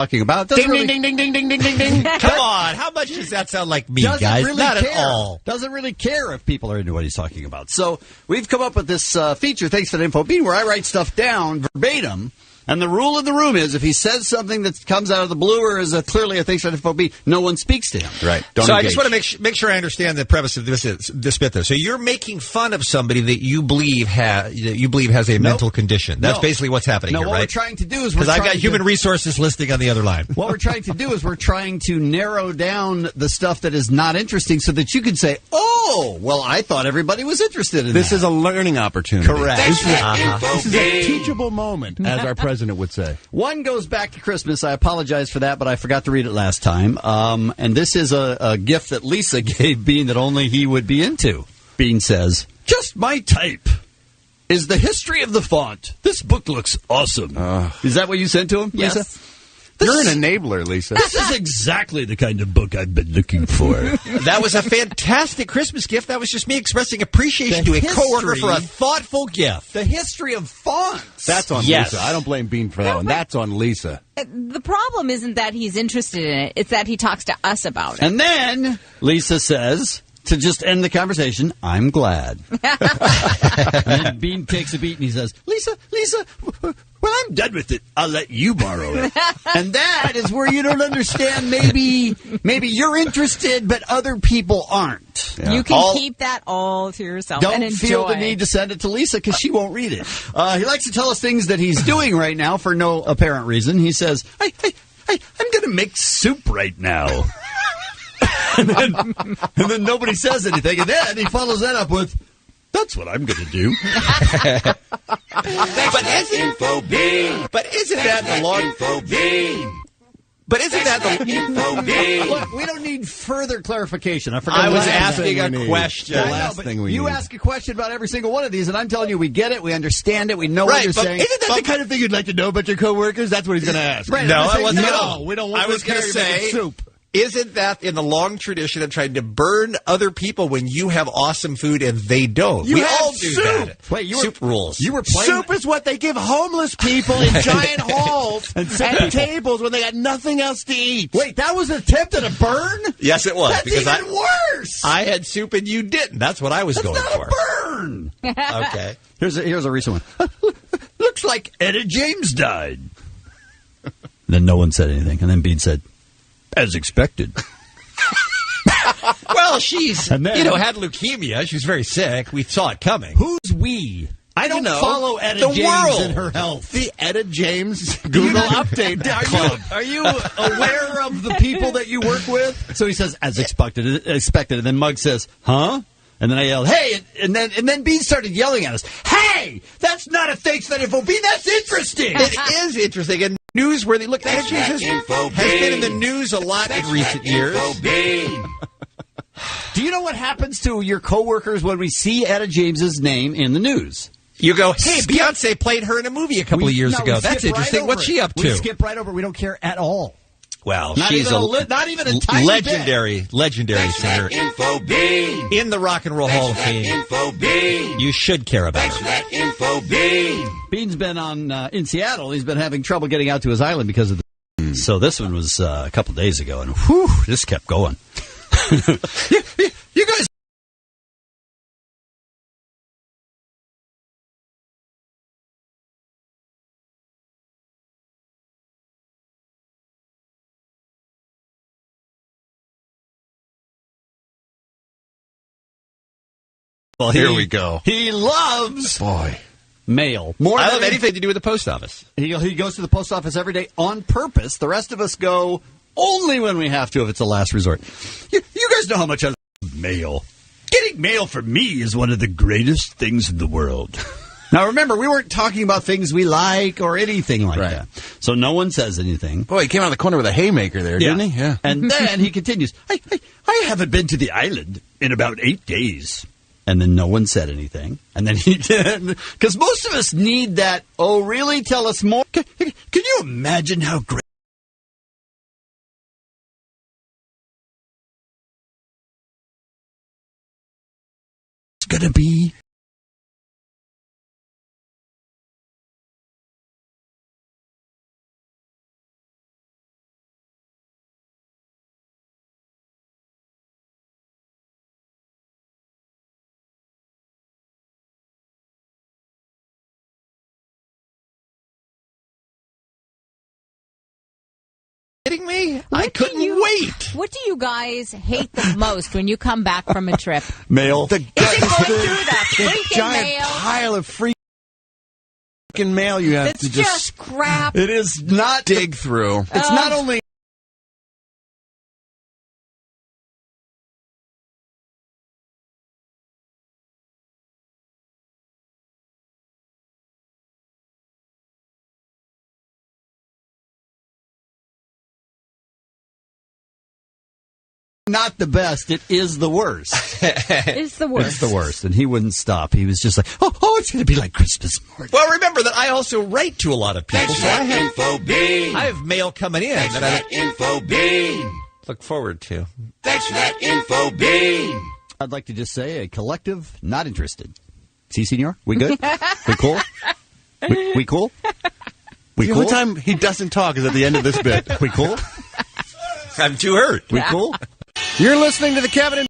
talking about. Ding, ding, ding, ding, ding, ding, ding, ding, ding. Come on. How much does that sound like me, guys? Really Not care. at all. Doesn't really care if people are into what he's talking about. So we've come up with this feature, thanks to the Info Bean, where I write stuff down verbatim. And the rule of the room is if he says something that comes out of the blue or is clearly a thanks to the Info Bean, no one speaks to him. Right. So engage. I just want to make sure I understand the premise of this bit, though. So you're making fun of somebody that you believe has a mental condition. That's basically what's happening here, what right? we're trying to do is because I've got human resources listing on the other line. What we're trying to do is we're trying to narrow down the stuff that is not interesting so that you can say, oh, well, I thought everybody was interested in This that. is a learning opportunity. Correct. This is a teachable moment, as our president would say. One goes back to Christmas. I apologize for that, but I forgot to read it last time. And this is a gift that Lisa gave Bean that only he would be into. Bean says, just my type is the history of the font. This book looks awesome. Is that what you sent to him, Yes. Lisa? You're an enabler, Lisa. This is exactly the kind of book I've been looking for. That was a fantastic Christmas gift. That was just me expressing appreciation to a coworker for a thoughtful gift. The history of fonts. That's on Yes. Lisa. I don't blame Bean for that one. That's on Lisa. The problem isn't that he's interested in it. It's that he talks to us about it. And then Lisa says, to just end the conversation, I'm glad. And then Bean takes a beat and he says, Lisa, well, I'm done with it. I'll let you borrow it. And that is where you don't understand. Maybe you're interested, but other people aren't. Yeah. You can keep that all to yourself and Don't enjoy. feel the need to send it to Lisa because she won't read it. He likes to tell us things that he's doing right now for no apparent reason. He says, I'm going to make soup right now. and then nobody says anything. And then he follows that up with, that's what I'm going to do. But isn't that the long But isn't that the Look, we don't need further clarification. I forgot. I was the last asking thing a we need. question. I know, last but thing we you need. ask a question about every single one of these, and I'm telling you, we get it, we understand it, we know what Right, you're but saying. isn't that the kind of thing you'd like to know about your coworkers? That's what he's going to ask. Right, No, I'm I saying, wasn't. no, we don't want I was going to say soup. Isn't that in the long tradition of trying to burn other people when you have awesome food and they don't? You we have all do soup. that. Wait, soup rules. You were playing. Soup is what they give homeless people in giant halls and sit at tables when they got nothing else to eat. Wait, that was an attempt at a burn? Yes, it was. That's because even worse. I had soup and you didn't. That's what I was That's going not for. a burn. Okay. Here's a recent one. Looks like Etta James died. Then no one said anything, and then Bean said, as expected. Well, she's, And then- had leukemia. She was very sick. We saw it coming. Who's we? I don't follow Etta the James world. and her health. The Etta James Google update club. Are you aware of the people that you work with? So he says, as expected. And then Mugg says, huh? And then I yelled, hey! And then Bean started yelling at us. Hey! That's not a thanks for that info, Bean. That's interesting. It is interesting and newsworthy. Look, Etta James has been in the news a lot in recent years. Do you know what happens to your coworkers when we see Etta James's name in the news? You go, hey, Beyonce played her in a movie a couple of years ago. That's interesting. What's she up to? We skip right over. We don't care at all. Well, Not she's not even a tiny legendary singer in the Rock and Roll Hall of Fame. You should care about her. Bean's been in Seattle. He's been having trouble getting out to his island because of the. So this one was a couple days ago, and whew, this kept going. You guys. Well, Here we go. He loves mail. I love anything to do with the post office. He goes to the post office every day on purpose. The rest of us go only when we have to if it's a last resort. You guys know how much I love mail. Getting mail for me is one of the greatest things in the world. Now, remember, we weren't talking about things we like or anything like that. So no one says anything. Boy, he came out of the corner with a haymaker there, didn't he? Yeah. And then he continues, I haven't been to the island in about 8 days. And then no one said anything. And then he did. Because most of us need that, oh, really? Tell us more. Can you imagine how great it's going to be? kidding me? I couldn't wait. What do you guys hate the most when you come back from a trip? Mail. Is it going through the freaking giant mail? pile of freaking mail you have It's to just crap. It is not dig through. It's not only not the best, it is the worst. It's the worst. It's the worst. And he wouldn't stop. He was just like, oh, it's going to be like Christmas morning. Well, remember that I also write to a lot of people. That's So I that have, info bean. I have mail coming in That's that I that info bean. look forward to. That's that info bean. I'd like to just say a collective not interested. See, senor? We good? We cool? We cool? We The cool? only time he doesn't talk is at the end of this bit. We cool? I'm too hurt. We cool? You're listening to the Kevin and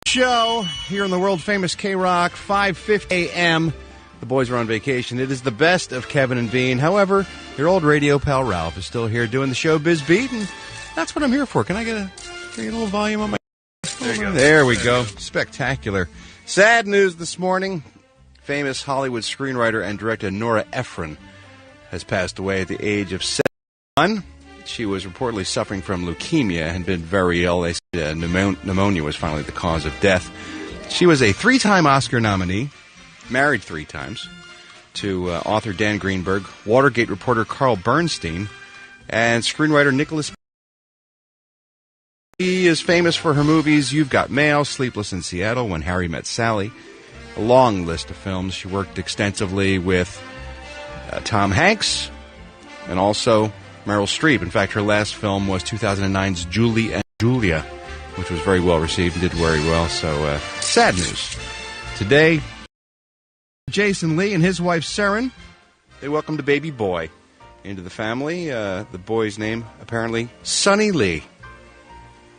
Show here on the world famous K-Rock, 5:50 a.m. The boys are on vacation. It is the best of Kevin and Bean. However, your old radio pal Ralph is still here doing the show Biz Beat, and that's what I'm here for. Can I get a little volume on my... There we go. Spectacular. Sad news this morning. Famous Hollywood screenwriter and director Nora Ephron has passed away at the age of 71. She was reportedly suffering from leukemia and had been very ill. They said pneumonia was finally the cause of death. She was a 3-time Oscar nominee, married 3 times, to author Dan Greenberg, Watergate reporter Carl Bernstein, and screenwriter Nicholas. She is famous for her movies You've Got Mail, Sleepless in Seattle, When Harry Met Sally. A long list of films. She worked extensively with Tom Hanks and also Meryl Streep. In fact, her last film was 2009's Julie and Julia, which was very well received and did very well. So, sad news. Today, Jason Lee and his wife, Saren, they welcomed a baby boy into the family. The boy's name, apparently, Sonny Lee.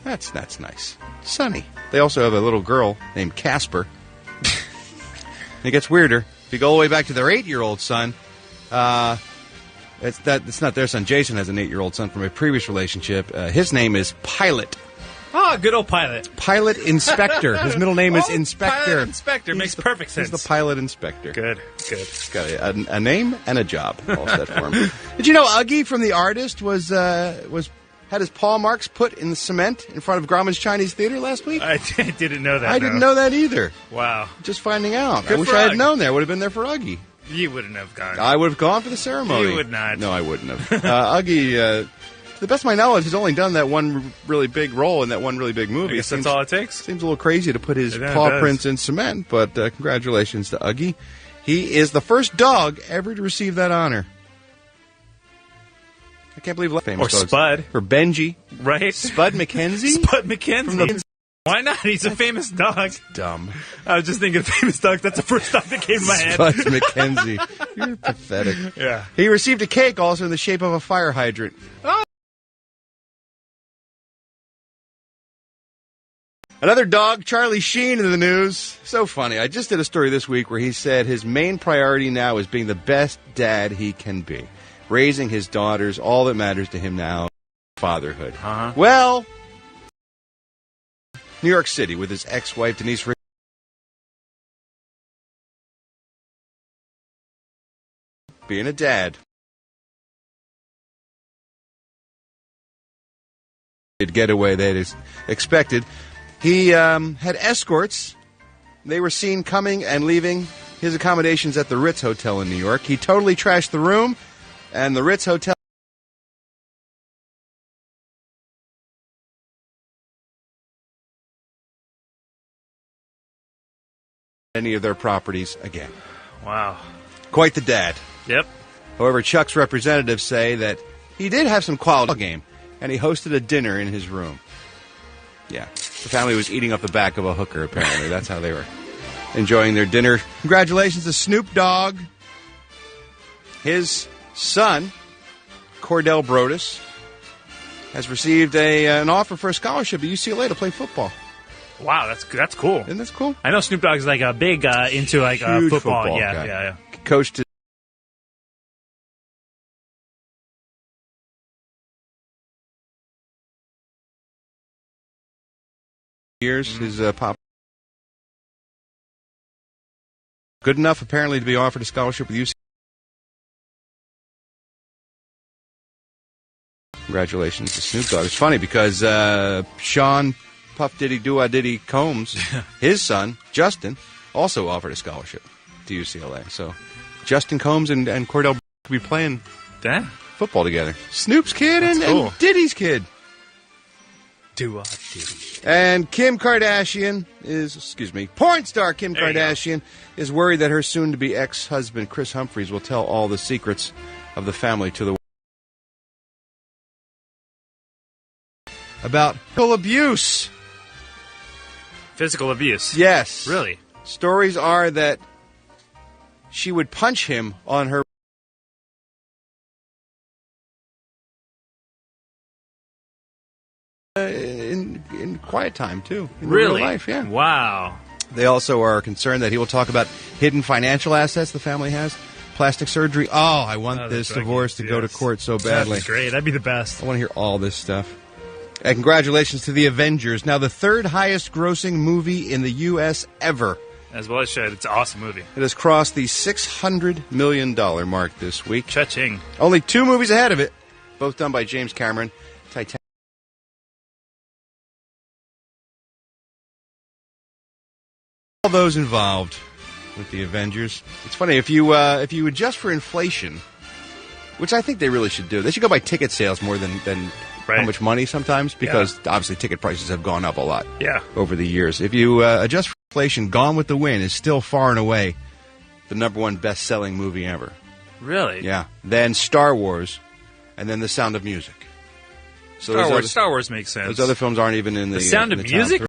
That's nice. Sonny. They also have a little girl named Casper. It gets weirder. If you go all the way back to their 8-year-old son, it's not their son. Jason has an 8-year-old son from a previous relationship. His name is Pilot. Oh, good old Pilot. Pilot Inspector. His middle name is Inspector. Pilot Inspector. Makes perfect sense. He's the Pilot Inspector. Good. He's got a name and a job all set for him. Did you know Uggy from The Artist had his paw marks put in the cement in front of Grauman's Chinese Theater last week? I didn't know that. I didn't know that either. Wow. Just finding out. I Good wish for I had Ugg. known that. I would have been there for Uggy. You wouldn't have gone. I would have gone for the ceremony. You would not. No, I wouldn't have. Uggy, to the best of my knowledge, has only done that one really big role in that one really big movie. I guess that's all it takes. Seems a little crazy to put his It paw does. prints in cement, but congratulations to Uggy. He is the first dog ever to receive that honor. I can't believe famous Or dogs. Spud. Or Benji. Right? Spud McKenzie? Spud McKenzie. From the- Why not? He's a famous dog. Dumb. I was just thinking of famous dogs. That's the first dog that came to my head. Spud McKenzie. You're pathetic. Yeah. He received a cake also in the shape of a fire hydrant. Another dog, Charlie Sheen, in the news. So funny. I just did a story this week where he said his main priority now is being the best dad he can be. Raising his daughters, all that matters to him now, fatherhood. Uh-huh. Well, New York City with his ex-wife, Denise Richards. Being a dad. Getaway they had expected. He had escorts. They were seen coming and leaving his accommodations at the Ritz Hotel in New York. He totally trashed the room, and the Ritz Hotel any of their properties again. Wow. Quite the dad. Yep. However, Chuck's representatives say that he did have some quality game, and he hosted a dinner in his room. Yeah. The family was eating up the back of a hooker, apparently. That's how they were enjoying their dinner. Congratulations to Snoop Dogg. His son, Cordell Brodus, has received an offer for a scholarship at UCLA to play football. Wow, that's cool. Isn't that cool? I know Snoop Dogg's like a big into like Huge football. football Yeah, guy. yeah. Coached years. His pop. Good enough, apparently, to be offered a scholarship with UCLA. Congratulations to Snoop Dogg. It's funny because Sean Puff Diddy Doo Diddy Combs, his son, Justin, also offered a scholarship to UCLA. So Justin Combs and Cordell could be playing football together. Snoop's kid and Diddy's kid. Diddy. And Kim Kardashian porn star Kim Kardashian is worried that her soon-to-be ex-husband Chris Humphries will tell all the secrets of the family to the world. About abuse. Physical abuse. Yes. Really? Stories are that she would punch him on her in quiet time, too. In Really? real life, yeah. Wow. They also are concerned that he will talk about hidden financial assets the family has. Plastic surgery. Oh, I want this divorce to go to court so badly. That'd be great. That'd be the best. I want to hear all this stuff. And congratulations to The Avengers. Now the third highest grossing movie in the U.S. ever. As well as should. It's an awesome movie. It has crossed the $600 million mark this week. Cha-ching. Only 2 movies ahead of it, both done by James Cameron. Titanic. All those involved with The Avengers. It's funny, if you adjust for inflation, which I think they really should do, they should go by ticket sales more than how much money sometimes, because obviously ticket prices have gone up a lot over the years. If you adjust for inflation, Gone with the Wind is still far and away the #1 best-selling movie ever. Really? Yeah. Then Star Wars, and then The Sound of Music. So Star Wars makes sense. Those other films aren't even in the Sound of in the Music? top 3.